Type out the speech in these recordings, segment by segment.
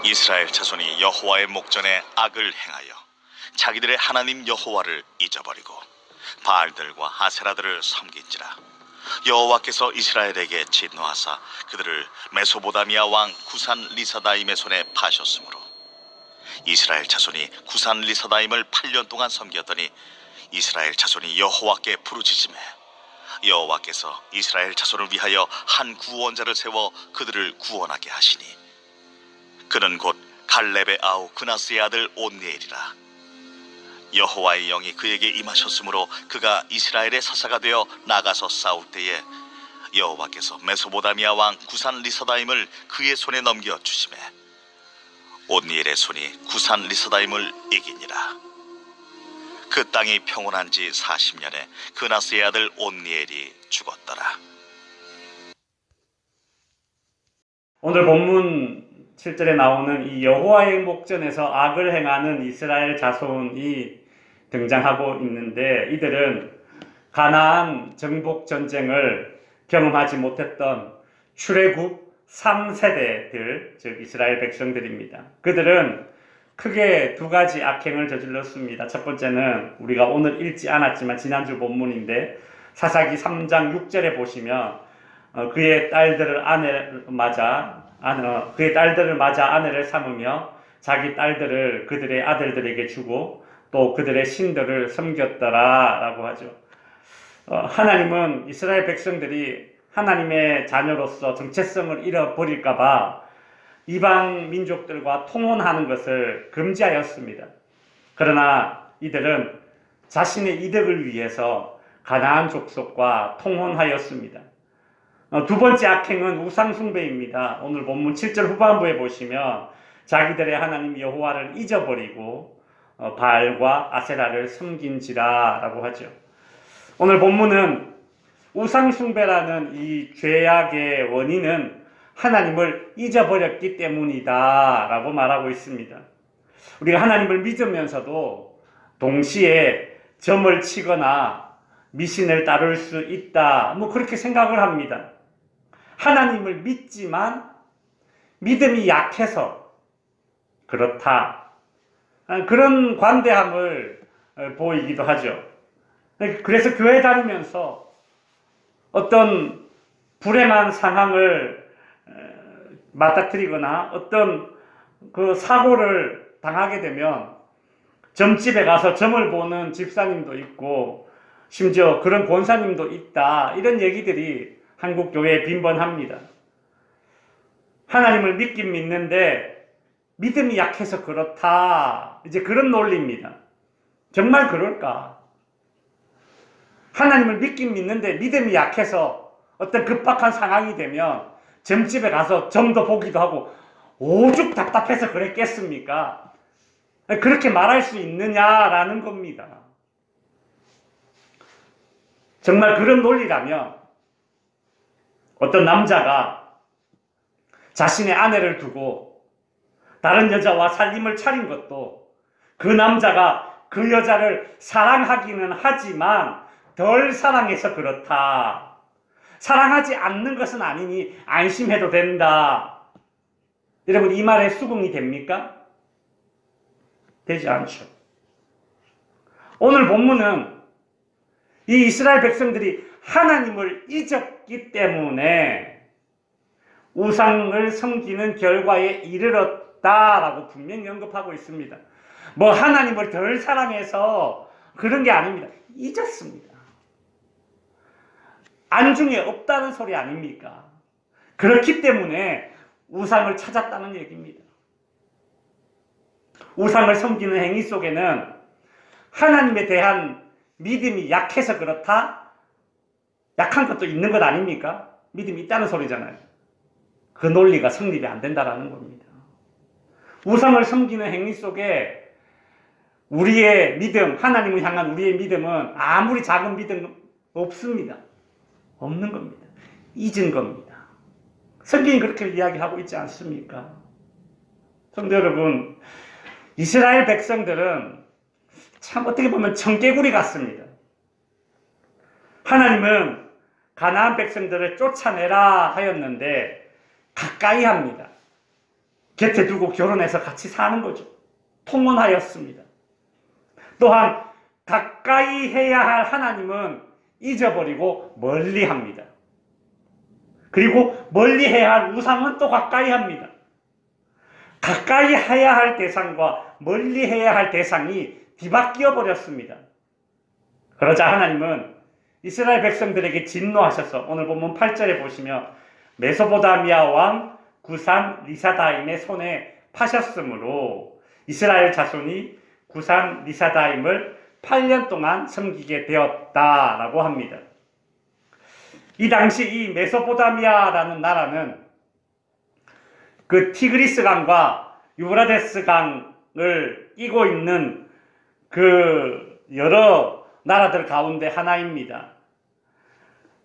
이스라엘 자손이 여호와의 목전에 악을 행하여 자기들의 하나님 여호와를 잊어버리고 바알들과 아세라들을 섬긴지라. 여호와께서 이스라엘에게 진노하사 그들을 메소보다미아 왕 구산 리사다임의 손에 파셨으므로 이스라엘 자손이 구산 리사다임을 8년 동안 섬겼더니 이스라엘 자손이 여호와께 부르짖음에 여호와께서 이스라엘 자손을 위하여 한 구원자를 세워 그들을 구원하게 하시니 그는 곧 갈렙의 아우 그나스의 아들 온니엘이라. 여호와의 영이 그에게 임하셨으므로 그가 이스라엘의 사사가 되어 나가서 싸울 때에 여호와께서 메소보다미아 왕 구산 리사다임을 그의 손에 넘겨주시매 온니엘의 손이 구산 리사다임을 이기니라. 그 땅이 평온한 지 40년에 그나스의 아들 온니엘이 죽었더라. 오늘 본문 7절에 나오는 이 여호와의 목전에서 악을 행하는 이스라엘 자손이 등장하고 있는데, 이들은 가나안 정복 전쟁을 경험하지 못했던 출애굽 3세대들, 즉 이스라엘 백성들입니다. 그들은 크게 두 가지 악행을 저질렀습니다. 첫 번째는 우리가 오늘 읽지 않았지만 지난주 본문인데 사사기 3장 6절에 보시면 그의 딸들을 맞아 아내를 삼으며 자기 딸들을 그들의 아들들에게 주고 또 그들의 신들을 섬겼더라 라고 하죠. 하나님은 이스라엘 백성들이 하나님의 자녀로서 정체성을 잃어버릴까봐 이방 민족들과 통혼하는 것을 금지하였습니다. 그러나 이들은 자신의 이득을 위해서 가나안 족속과 통혼하였습니다. 두 번째 악행은 우상숭배입니다. 오늘 본문 7절 후반부에 보시면 자기들의 하나님 여호와를 잊어버리고 바알과 아세라를 섬긴지라 라고 하죠. 오늘 본문은 우상숭배라는 이 죄악의 원인은 하나님을 잊어버렸기 때문이다 라고 말하고 있습니다. 우리가 하나님을 믿으면서도 동시에 점을 치거나 미신을 따를 수 있다, 그렇게 생각을 합니다. 하나님을 믿지만 믿음이 약해서 그렇다, 그런 관대함을 보이기도 하죠. 그래서 교회 다니면서 어떤 불행한 상황을 맞닥뜨리거나 어떤 그 사고를 당하게 되면 점집에 가서 점을 보는 집사님도 있고 심지어 그런 권사님도 있다, 이런 얘기들이 한국 교회에 빈번합니다. 하나님을 믿긴 믿는데 믿음이 약해서 그렇다, 이제 그런 논리입니다. 정말 그럴까? 하나님을 믿긴 믿는데 믿음이 약해서 어떤 급박한 상황이 되면 점집에 가서 점도 보기도 하고 오죽 답답해서 그랬겠습니까? 그렇게 말할 수 있느냐라는 겁니다. 정말 그런 논리라면 어떤 남자가 자신의 아내를 두고 다른 여자와 살림을 차린 것도 그 남자가 그 여자를 사랑하기는 하지만 덜 사랑해서 그렇다, 사랑하지 않는 것은 아니니 안심해도 된다. 여러분, 이 말에 수긍이 됩니까? 되지 않죠. 오늘 본문은 이 이스라엘 백성들이 하나님을 잊었기 때문에 우상을 섬기는 결과에 이르렀다라고 분명히 언급하고 있습니다. 하나님을 덜 사랑해서 그런 게 아닙니다. 잊었습니다. 안중에 없다는 소리 아닙니까? 그렇기 때문에 우상을 찾았다는 얘기입니다. 우상을 섬기는 행위 속에는 하나님에 대한 믿음이 약해서 그렇다? 약한 것도 있는 것 아닙니까? 믿음이 있다는 소리잖아요. 그 논리가 성립이 안 된다는 겁니다. 우상을 섬기는 행위 속에 우리의 믿음, 하나님을 향한 우리의 믿음은 아무리 작은 믿음 없습니다. 없는 겁니다. 잊은 겁니다. 성경이 그렇게 이야기하고 있지 않습니까? 성도 여러분, 이스라엘 백성들은 참 어떻게 보면 청개구리 같습니다. 하나님은 가나안 백성들을 쫓아내라 하였는데 가까이 합니다. 곁에 두고 결혼해서 같이 사는 거죠. 통혼하였습니다. 또한 가까이 해야 할 하나님은 잊어버리고 멀리합니다. 그리고 멀리해야 할 우상은 또 가까이 합니다. 가까이 해야 할 대상과 멀리해야 할 대상이 뒤바뀌어 버렸습니다. 그러자 하나님은 이스라엘 백성들에게 진노하셔서 오늘 본문 8절에 보시면 메소포타미아 왕 구산 리사다임의 손에 파셨으므로 이스라엘 자손이 구산 리사다임을 8년 동안 섬기게 되었다라고 합니다. 이 당시 이 메소포타미아라는 나라는 그 티그리스 강과 유브라데스 강을 끼고 있는 그 여러 나라들 가운데 하나입니다.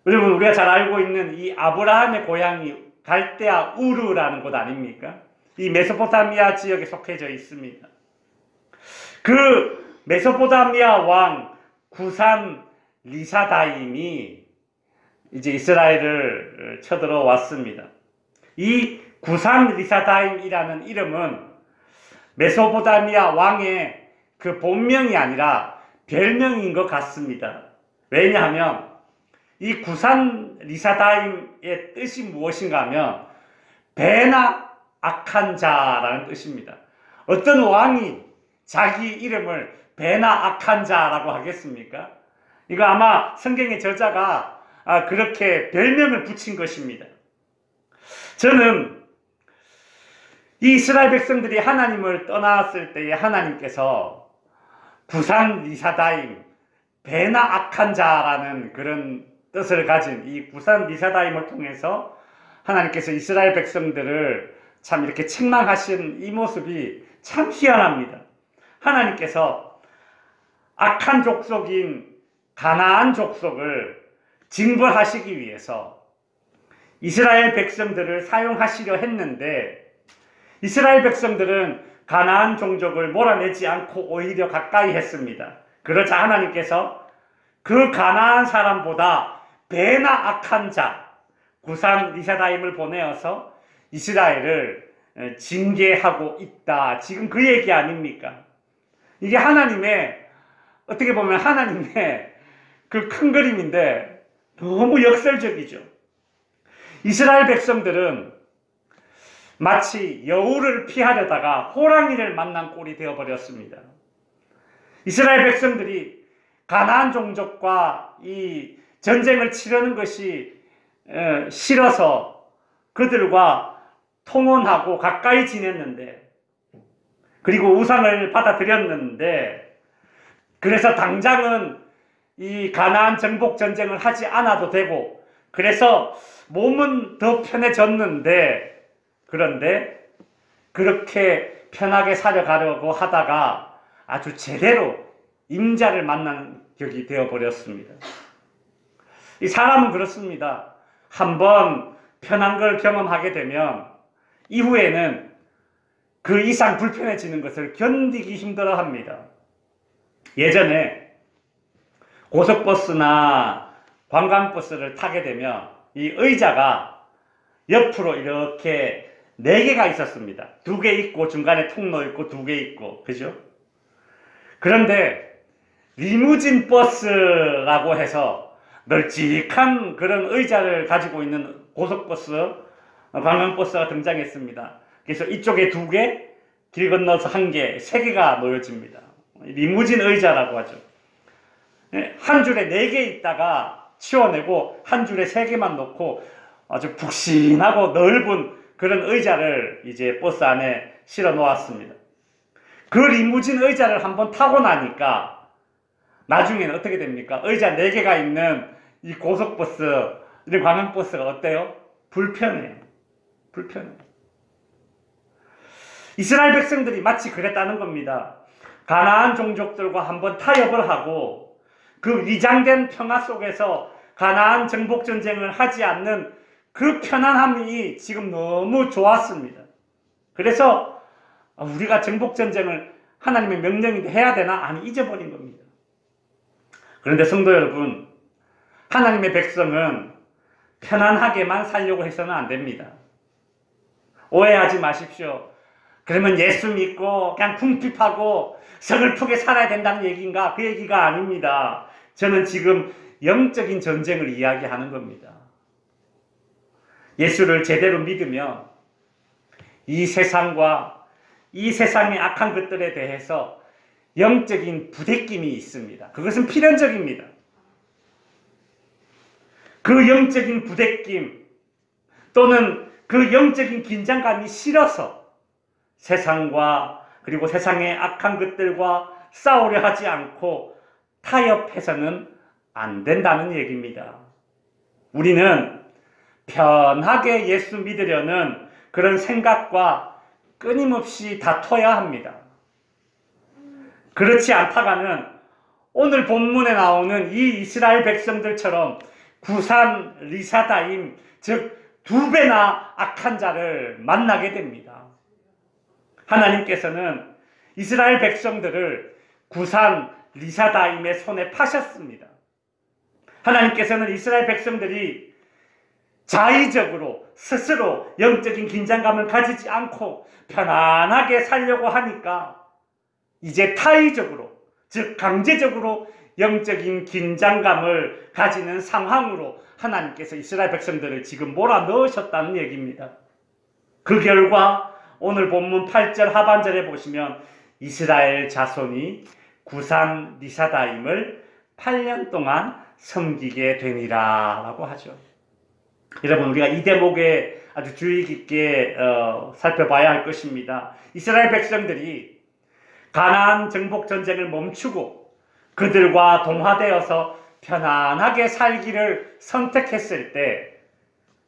여러분, 우리가 잘 알고 있는 이 아브라함의 고향이 갈대아 우르라는 곳 아닙니까? 이 메소포타미아 지역에 속해져 있습니다. 그 메소포타미아 왕 구산 리사다임이 이제 이스라엘을 쳐들어왔습니다. 이 구산 리사다임이라는 이름은 메소포타미아 왕의 그 본명이 아니라 별명인 것 같습니다. 왜냐하면 이 구산 리사다임의 뜻이 무엇인가 하면 배나 악한 자라는 뜻입니다. 어떤 왕이 자기 이름을 배나 악한 자라고 하겠습니까? 이거 아마 성경의 저자가 그렇게 별명을 붙인 것입니다. 저는 이 이스라엘 백성들이 하나님을 떠났을 때에 하나님께서 구산 리사다임, 배나 악한 자라는 그런 뜻을 가진 이 구산 리사다임을 통해서 하나님께서 이스라엘 백성들을 참 이렇게 책망하신 이 모습이 참 희한합니다. 하나님께서 악한 족속인 가나안 족속을 징벌하시기 위해서 이스라엘 백성들을 사용하시려 했는데 이스라엘 백성들은 가나안 종족을 몰아내지 않고 오히려 가까이 했습니다. 그러자 하나님께서 그 가나안 사람보다 배나 악한 자 구산 리사다임을 보내어서 이스라엘을 징계하고 있다. 지금 그 얘기 아닙니까? 이게 하나님의, 어떻게 보면 하나님의 그 큰 그림인데 너무 역설적이죠. 이스라엘 백성들은 마치 여우를 피하려다가 호랑이를 만난 꼴이 되어버렸습니다. 이스라엘 백성들이 가나안 종족과 이 전쟁을 치르는 것이 싫어서 그들과 통혼하고 가까이 지냈는데, 그리고 우상을 받아들였는데, 그래서 당장은 이 가나안 정복 전쟁을 하지 않아도 되고, 그래서 몸은 더 편해졌는데, 그런데 그렇게 편하게 살아가려고 하다가 아주 제대로 임자를 만난 격이 되어버렸습니다. 이 사람은 그렇습니다. 한번 편한 걸 경험하게 되면 이후에는 그 이상 불편해지는 것을 견디기 힘들어 합니다. 예전에 고속버스나 관광버스를 타게 되면 이 의자가 옆으로 이렇게 4개가 있었습니다. 2개 있고 중간에 통로 있고 2개 있고, 그죠? 그런데 리무진 버스라고 해서 널찍한 그런 의자를 가지고 있는 고속버스, 관광버스가 등장했습니다. 그래서 이쪽에 2개, 길 건너서 1개, 3개가 놓여집니다. 리무진 의자라고 하죠. 한 줄에 4개 있다가 치워내고 한 줄에 3개만 놓고 아주 푹신하고 넓은 그런 의자를 이제 버스 안에 실어 놓았습니다. 그 리무진 의자를 한번 타고 나니까 나중에는 어떻게 됩니까? 의자 4개가 있는 이 고속버스, 이 관광버스가 어때요? 불편해요. 불편해요. 이스라엘 백성들이 마치 그랬다는 겁니다. 가나안 종족들과 한번 타협을 하고 그 위장된 평화 속에서 가나안 정복 전쟁을 하지 않는 그 편안함이 지금 너무 좋았습니다. 그래서 우리가 정복 전쟁을 하나님의 명령인데 해야 되나? 아니, 잊어버린 겁니다. 그런데 성도 여러분, 하나님의 백성은 편안하게만 살려고 해서는 안 됩니다. 오해하지 마십시오. 그러면 예수 믿고 그냥 궁핍하고 서글프게 살아야 된다는 얘기인가? 그 얘기가 아닙니다. 저는 지금 영적인 전쟁을 이야기하는 겁니다. 예수를 제대로 믿으면 이 세상과 이 세상의 악한 것들에 대해서 영적인 부대낌이 있습니다. 그것은 필연적입니다. 그 영적인 부대낌 또는 그 영적인 긴장감이 싫어서 세상과 그리고 세상의 악한 것들과 싸우려 하지 않고 타협해서는 안 된다는 얘기입니다. 우리는 편하게 예수 믿으려는 그런 생각과 끊임없이 다퉈야 합니다. 그렇지 않다가는 오늘 본문에 나오는 이 이스라엘 백성들처럼 구산 리사다임, 즉 2배나 악한 자를 만나게 됩니다. 하나님께서는 이스라엘 백성들을 구산 리사다임의 손에 파셨습니다. 하나님께서는 이스라엘 백성들이 자의적으로 스스로 영적인 긴장감을 가지지 않고 편안하게 살려고 하니까 이제 타의적으로, 즉 강제적으로 영적인 긴장감을 가지는 상황으로 하나님께서 이스라엘 백성들을 지금 몰아넣으셨다는 얘기입니다. 그 결과 오늘 본문 8절 하반절에 보시면 이스라엘 자손이 구산 리사다임을 8년 동안 섬기게 되니라 라고 하죠. 여러분, 우리가 이 대목에 아주 주의 깊게 살펴봐야 할 것입니다. 이스라엘 백성들이 가나안 정복 전쟁을 멈추고 그들과 동화되어서 편안하게 살기를 선택했을 때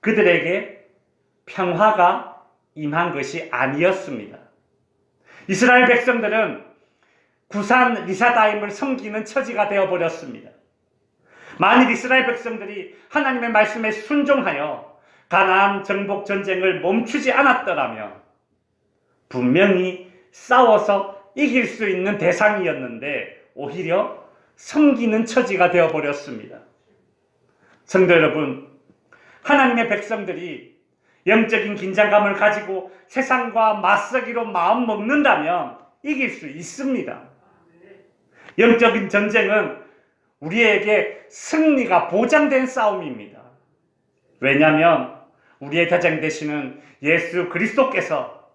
그들에게 평화가 임한 것이 아니었습니다. 이스라엘 백성들은 구산 리사다임을 섬기는 처지가 되어버렸습니다. 만일 이스라엘 백성들이 하나님의 말씀에 순종하여 가나안 정복 전쟁을 멈추지 않았더라면 분명히 싸워서 이길 수 있는 대상이었는데 오히려 섬기는 처지가 되어버렸습니다. 성도 여러분, 하나님의 백성들이 영적인 긴장감을 가지고 세상과 맞서기로 마음 먹는다면 이길 수 있습니다. 영적인 전쟁은 우리에게 승리가 보장된 싸움입니다. 왜냐하면 우리의 대장 되시는 예수 그리스도께서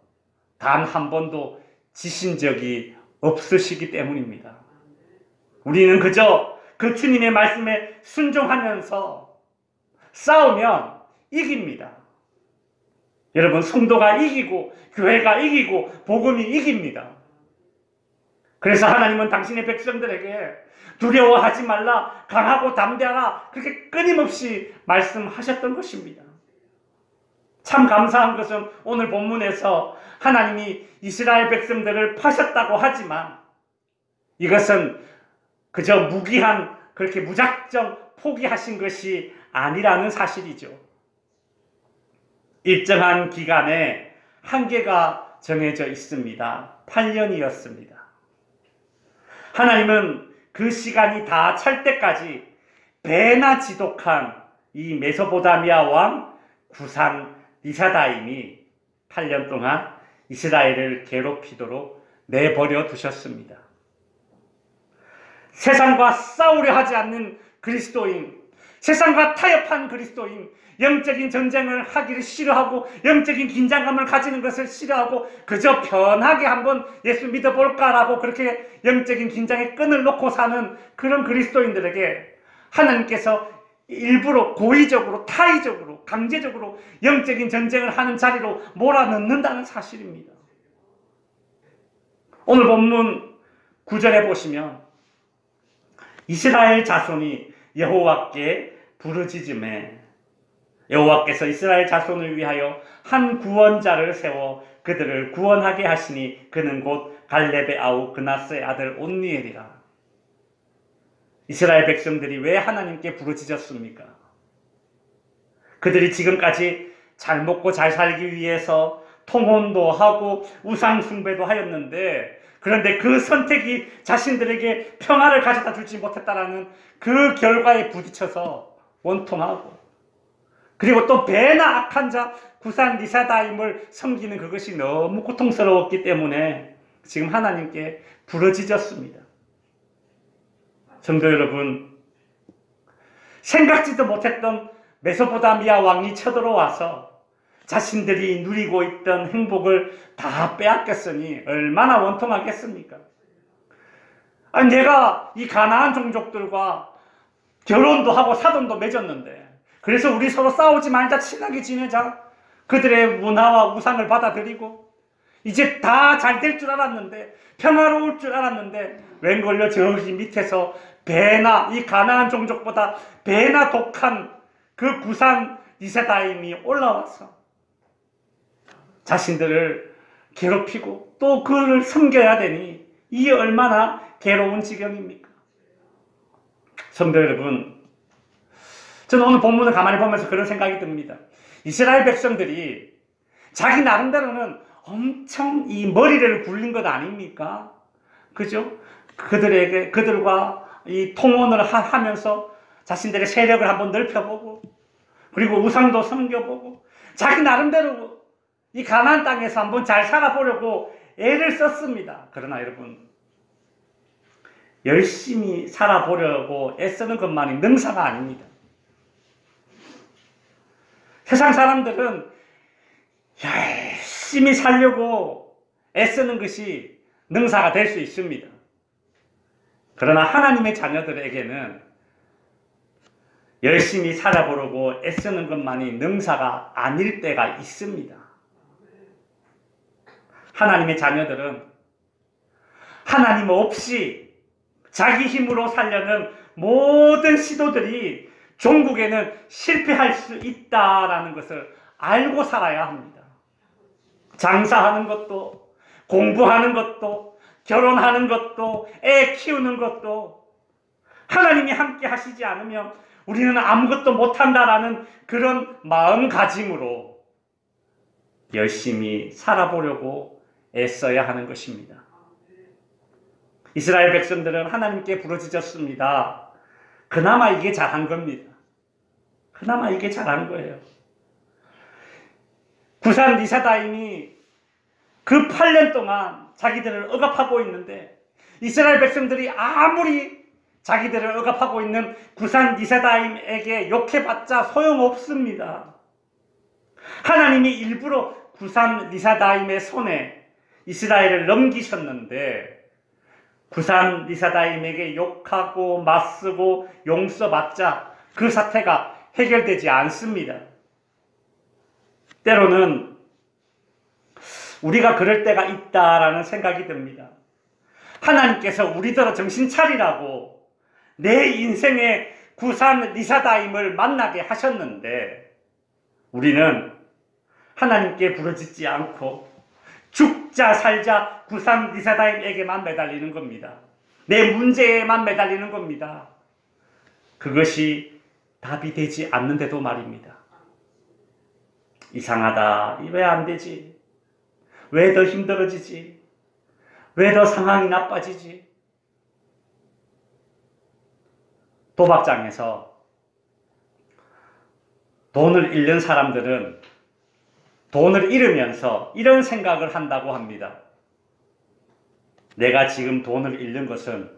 단 한 번도 지신 적이 없으시기 때문입니다. 우리는 그저 그 주님의 말씀에 순종하면서 싸우면 이깁니다. 여러분, 성도가 이기고 교회가 이기고 복음이 이깁니다. 그래서 하나님은 당신의 백성들에게 두려워하지 말라, 강하고 담대하라, 그렇게 끊임없이 말씀하셨던 것입니다. 참 감사한 것은 오늘 본문에서 하나님이 이스라엘 백성들을 파셨다고 하지만 이것은 그저 무기한, 그렇게 무작정 포기하신 것이 아니라는 사실이죠. 일정한 기간에 한계가 정해져 있습니다. 8년이었습니다. 하나님은 그 시간이 다 찰 때까지 배나 지독한 이 메소포타미아 왕 구산 리사다임이 8년 동안 이스라엘을 괴롭히도록 내버려 두셨습니다. 세상과 싸우려 하지 않는 그리스도인, 세상과 타협한 그리스도인, 영적인 전쟁을 하기를 싫어하고 영적인 긴장감을 가지는 것을 싫어하고 그저 편하게 한번 예수 믿어볼까라고 그렇게 영적인 긴장의 끈을 놓고 사는 그런 그리스도인들에게 하나님께서 일부러 고의적으로 타의적으로 강제적으로 영적인 전쟁을 하는 자리로 몰아넣는다는 사실입니다. 오늘 본문 9절에 보시면 이스라엘 자손이 여호와께 부르짖음에 여호와께서 이스라엘 자손을 위하여 한 구원자를 세워 그들을 구원하게 하시니 그는 곧 갈렙의 아우 그나스의 아들 온니엘이라. 이스라엘 백성들이 왜 하나님께 부르짖었습니까? 그들이 지금까지 잘 먹고 잘 살기 위해서 통혼도 하고 우상 숭배도 하였는데, 그런데 그 선택이 자신들에게 평화를 가져다 주지 못했다라는 그 결과에 부딪혀서 원통하고 그리고 또 배나 악한 자 구산 리사다임을 섬기는 그것이 너무 고통스러웠기 때문에 지금 하나님께 부르짖었습니다. 성도 여러분, 생각지도 못했던 메소포타미아 왕이 쳐들어와서 자신들이 누리고 있던 행복을 다 빼앗겼으니 얼마나 원통하겠습니까? 아니, 내가 이 가나안 종족들과 결혼도 하고 사돈도 맺었는데, 그래서 우리 서로 싸우지 말자, 친하게 지내자, 그들의 문화와 우상을 받아들이고 이제 다 잘 될 줄 알았는데, 평화로울 줄 알았는데, 웬걸요 저기 밑에서 배나, 이 가나안 종족보다 배나 독한 그 구산 리사다임이 올라와서 자신들을 괴롭히고 또 그를 섬겨야 되니 이게 얼마나 괴로운 지경입니까? 성도 여러분, 저는 오늘 본문을 가만히 보면서 그런 생각이 듭니다. 이스라엘 백성들이 자기 나름대로는 엄청 이 머리를 굴린 것 아닙니까? 그죠? 그들과 이 통혼을 하면서 자신들의 세력을 한번 넓혀보고, 그리고 우상도 섬겨보고, 자기 나름대로 이 가나안 땅에서 한번 잘 살아보려고 애를 썼습니다. 그러나 여러분, 열심히 살아보려고 애쓰는 것만이 능사가 아닙니다. 세상 사람들은 열심히 살려고 애쓰는 것이 능사가 될 수 있습니다. 그러나 하나님의 자녀들에게는 열심히 살아보려고 애쓰는 것만이 능사가 아닐 때가 있습니다. 하나님의 자녀들은 하나님 없이 자기 힘으로 살려는 모든 시도들이 종국에는 실패할 수 있다라는 것을 알고 살아야 합니다. 장사하는 것도, 공부하는 것도, 결혼하는 것도, 애 키우는 것도 하나님이 함께 하시지 않으면 우리는 아무것도 못한다라는 그런 마음가짐으로 열심히 살아보려고 애써야 하는 것입니다. 이스라엘 백성들은 하나님께 부르짖었습니다. 그나마 이게 잘한 겁니다. 그나마 이게 잘한 거예요. 구산 리사다임이 그 8년 동안 자기들을 억압하고 있는데, 이스라엘 백성들이 아무리 자기들을 억압하고 있는 구산 리사다임에게 욕해봤자 소용없습니다. 하나님이 일부러 구산 리사다임의 손에 이스라엘을 넘기셨는데, 구산 리사다임에게 욕하고 맞쓰고 용서받자 그 사태가 해결되지 않습니다. 때로는 우리가 그럴 때가 있다라는 생각이 듭니다. 하나님께서 우리더러 정신 차리라고 내 인생의 구산 리사다임을 만나게 하셨는데, 우리는 하나님께 부르짖지 않고 죽자 살자 구산 리사다임에게만 매달리는 겁니다. 내 문제에만 매달리는 겁니다. 그것이 답이 되지 않는데도 말입니다. 이상하다. 왜 안 되지? 왜 더 힘들어지지? 왜 더 상황이 나빠지지? 도박장에서 돈을 잃는 사람들은 돈을 잃으면서 이런 생각을 한다고 합니다. 내가 지금 돈을 잃는 것은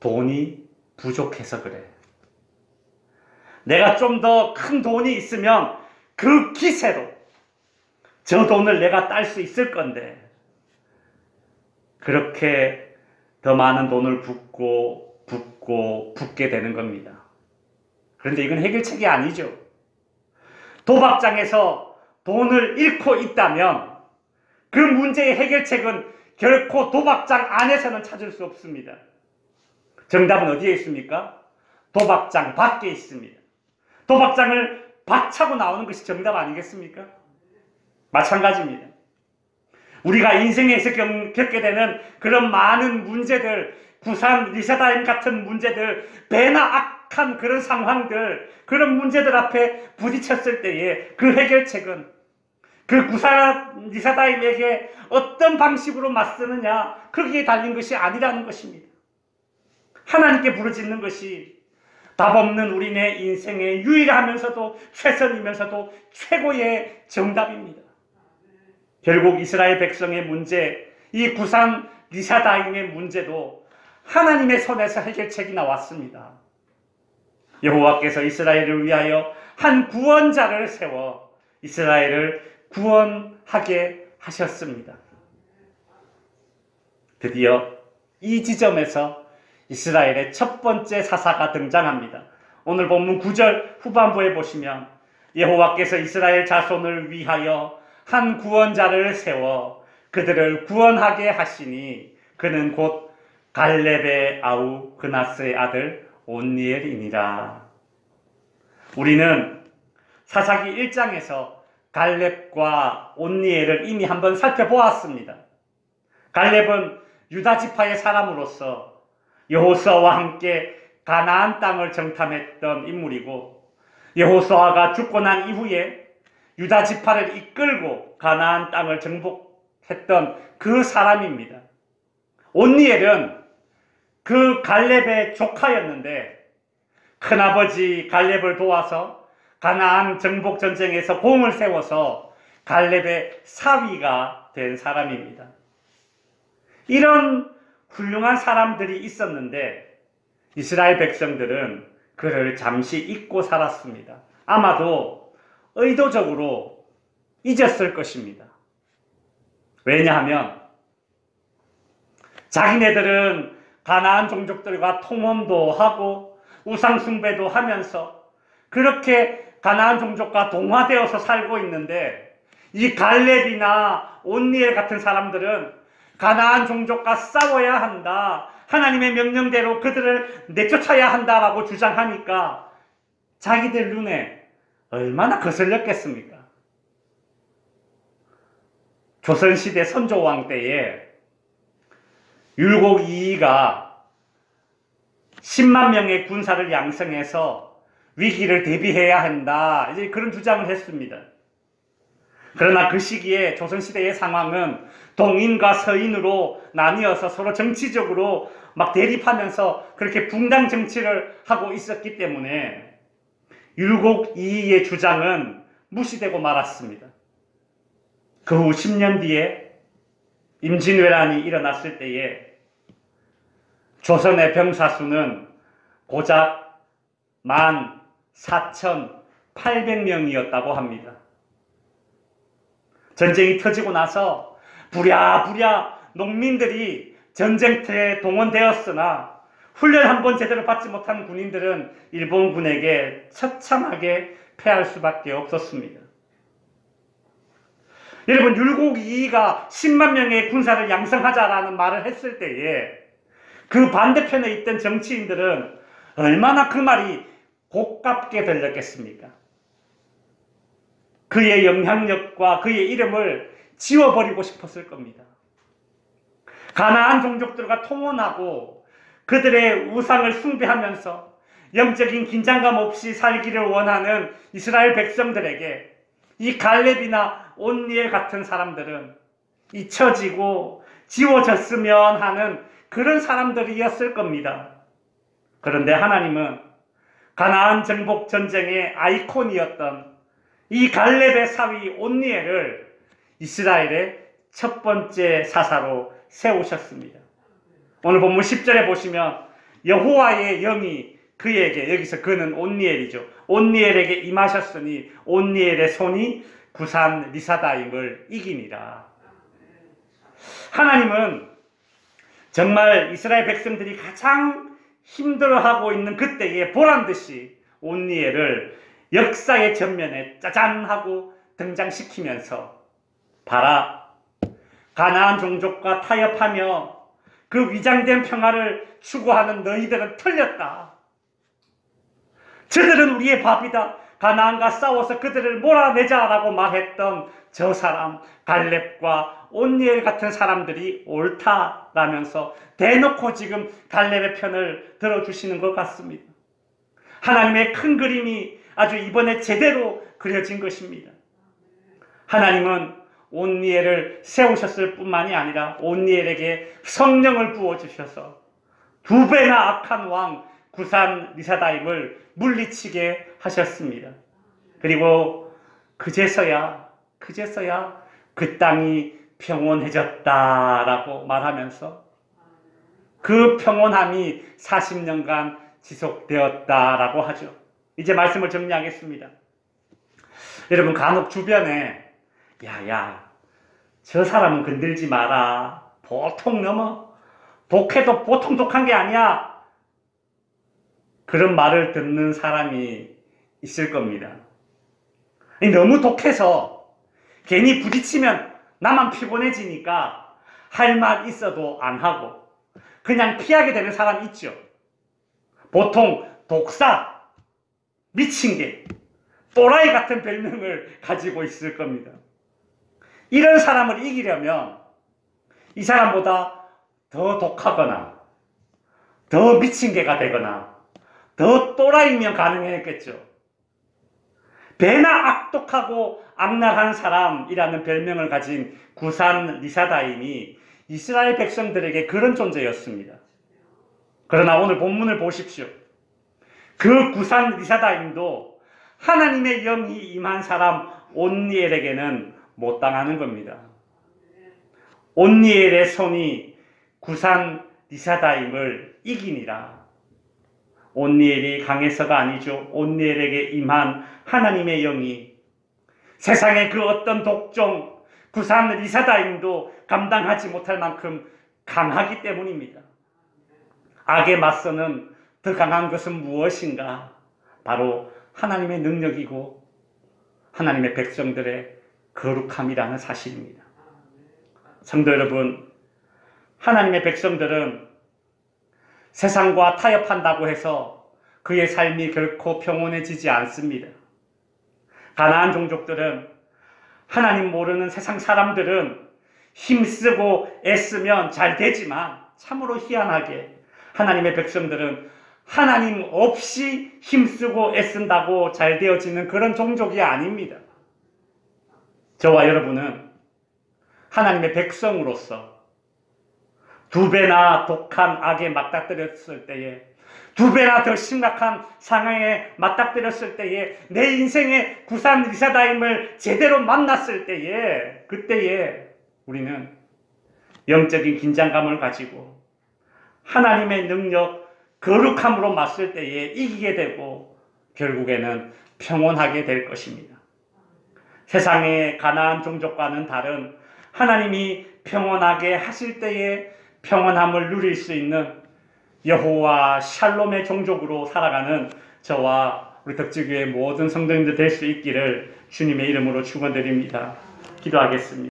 돈이 부족해서 그래. 내가 좀 더 큰 돈이 있으면 그 기세로 저 돈을 내가 딸 수 있을 건데, 그렇게 더 많은 돈을 붓게 되는 겁니다. 그런데 이건 해결책이 아니죠. 도박장에서 돈을 잃고 있다면 그 문제의 해결책은 결코 도박장 안에서는 찾을 수 없습니다. 정답은 어디에 있습니까? 도박장 밖에 있습니다. 도박장을 박차고 나오는 것이 정답 아니겠습니까? 마찬가지입니다. 우리가 인생에서 겪게 되는 그런 많은 문제들, 구산 리사다임 같은 문제들, 배나 악한 그런 상황들, 그런 문제들 앞에 부딪혔을 때에 그 해결책은 그 구산 리사다임에게 어떤 방식으로 맞서느냐, 거기에 달린 것이 아니라는 것입니다. 하나님께 부르짖는 것이 답 없는 우리네 인생의 유일하면서도 최선이면서도 최고의 정답입니다. 결국 이스라엘 백성의 문제, 이 구산 리사다임의 문제도 하나님의 손에서 해결책이 나왔습니다. 여호와께서 이스라엘을 위하여 한 구원자를 세워 이스라엘을 구원하게 하셨습니다. 드디어 이 지점에서 이스라엘의 첫 번째 사사가 등장합니다. 오늘 본문 9절 후반부에 보시면 여호와께서 이스라엘 자손을 위하여 한 구원자를 세워 그들을 구원하게 하시니 그는 곧 갈렙의 아우 그나스의 아들 온니엘이니라. 우리는 사사기 1장에서 갈렙과 온니엘을 이미 한번 살펴보았습니다. 갈렙은 유다 지파의 사람으로서 여호수아와 함께 가나안 땅을 정탐했던 인물이고, 여호수아가 죽고 난 이후에 유다 지파를 이끌고 가나안 땅을 정복했던 그 사람입니다. 온니엘은 그 갈렙의 조카였는데 큰아버지 갈렙을 도와서 가나안 정복 전쟁에서 공을 세워서 갈렙의 사위가 된 사람입니다. 이런 훌륭한 사람들이 있었는데 이스라엘 백성들은 그를 잠시 잊고 살았습니다. 아마도 의도적으로 잊었을 것입니다. 왜냐하면 자기네들은 가나안 종족들과 통혼도 하고 우상 숭배도 하면서 그렇게 가나안 종족과 동화되어서 살고 있는데, 이 갈렙이나 온니엘 같은 사람들은 가나안 종족과 싸워야 한다, 하나님의 명령대로 그들을 내쫓아야 한다라고 주장하니까 자기들 눈에 얼마나 거슬렸겠습니까? 조선시대 선조왕 때에 율곡이이가 10만 명의 군사를 양성해서 위기를 대비해야 한다, 이제 그런 주장을 했습니다. 그러나 그 시기에 조선시대의 상황은 동인과 서인으로 나뉘어서 서로 정치적으로 막 대립하면서 그렇게 분당 정치를 하고 있었기 때문에 율곡이이의 주장은 무시되고 말았습니다. 그 후 10년 뒤에 임진왜란이 일어났을 때에 조선의 병사 수는 고작 14,800명이었다고 합니다. 전쟁이 터지고 나서 부랴부랴 농민들이 전쟁터에 동원되었으나 훈련 한번 제대로 받지 못한 군인들은 일본군에게 처참하게 패할 수밖에 없었습니다. 여러분, 율곡이이가 10만 명의 군사를 양성하자라는 말을 했을 때에 그 반대편에 있던 정치인들은 얼마나 그 말이 고깝게 들렸겠습니까? 그의 영향력과 그의 이름을 지워버리고 싶었을 겁니다. 가나안 종족들과 통혼하고 그들의 우상을 숭배하면서 영적인 긴장감 없이 살기를 원하는 이스라엘 백성들에게 이 갈렙이나 온니엘 같은 사람들은 잊혀지고 지워졌으면 하는 그런 사람들이었을 겁니다. 그런데 하나님은 가나안 정복 전쟁의 아이콘이었던 이 갈렙의 사위 온니엘을 이스라엘의 첫 번째 사사로 세우셨습니다. 오늘 본문 10절에 보시면 여호와의 영이 그에게, 여기서 그는 온니엘이죠, 온니엘에게 임하셨으니 온니엘의 손이 구산 리사다임을 이기니라. 하나님은 정말 이스라엘 백성들이 가장 힘들어하고 있는 그때에 보란듯이 온니엘을 역사의 전면에 짜잔 하고 등장시키면서, 봐라, 가나안 종족과 타협하며 그 위장된 평화를 추구하는 너희들은 틀렸다. 저들은 우리의 밥이다. 가나안과 싸워서 그들을 몰아내자라고 말했던 저 사람 갈렙과 온니엘 같은 사람들이 옳다라면서 대놓고 지금 갈렙의 편을 들어주시는 것 같습니다. 하나님의 큰 그림이 아주 이번에 제대로 그려진 것입니다. 하나님은 온니엘을 세우셨을 뿐만이 아니라 온니엘에게 성령을 부어주셔서 2배나 악한 왕 구산 리사다임을 물리치게 하셨습니다. 그리고 그제서야 그 땅이 평온해졌다라고 말하면서 그 평온함이 40년간 지속되었다라고 하죠. 이제 말씀을 정리하겠습니다. 여러분, 간혹 주변에 야야 저 사람은 건들지 마라, 보통 넘어, 독해도 보통 독한 게 아니야, 그런 말을 듣는 사람이 있을 겁니다. 너무 독해서 괜히 부딪히면 나만 피곤해지니까 할 말 있어도 안 하고 그냥 피하게 되는 사람 있죠. 보통 독사, 미친개, 또라이 같은 별명을 가지고 있을 겁니다. 이런 사람을 이기려면 이 사람보다 더 독하거나 더 미친개가 되거나 더 또라이면 가능했겠죠. 배나 악독하고 악랄한 사람이라는 별명을 가진 구산 리사다임이 이스라엘 백성들에게 그런 존재였습니다. 그러나 오늘 본문을 보십시오. 그 구산 리사다임도 하나님의 영이 임한 사람 온니엘에게는 못 당하는 겁니다. 온니엘의 손이 구산 리사다임을 이기니라. 온니엘이 강해서가 아니죠. 온니엘에게 임한 하나님의 영이 세상의 그 어떤 독종 구산 리사다임도 감당하지 못할 만큼 강하기 때문입니다. 악에 맞서는 더 강한 것은 무엇인가? 바로 하나님의 능력이고 하나님의 백성들의 거룩함이라는 사실입니다. 성도 여러분, 하나님의 백성들은 세상과 타협한다고 해서 그의 삶이 결코 평온해지지 않습니다. 가나안 종족들은, 하나님 모르는 세상 사람들은 힘쓰고 애쓰면 잘 되지만 참으로 희한하게 하나님의 백성들은 하나님 없이 힘쓰고 애쓴다고 잘 되어지는 그런 종족이 아닙니다. 저와 여러분은 하나님의 백성으로서 두 배나 독한 악에 맞닥뜨렸을 때에, 두 배나 더 심각한 상황에 맞닥뜨렸을 때에, 내 인생의 구산 리사다임을 제대로 만났을 때에, 그때에 우리는 영적인 긴장감을 가지고 하나님의 능력, 거룩함으로 맞설 때에 이기게 되고 결국에는 평온하게 될 것입니다. 세상의 가나안 종족과는 다른 하나님이 평온하게 하실 때에 평온함을 누릴 수 있는 여호와 샬롬의 종족으로 살아가는 저와 우리 덕지교회 모든 성도님들 될 수 있기를 주님의 이름으로 축원드립니다. 기도하겠습니다.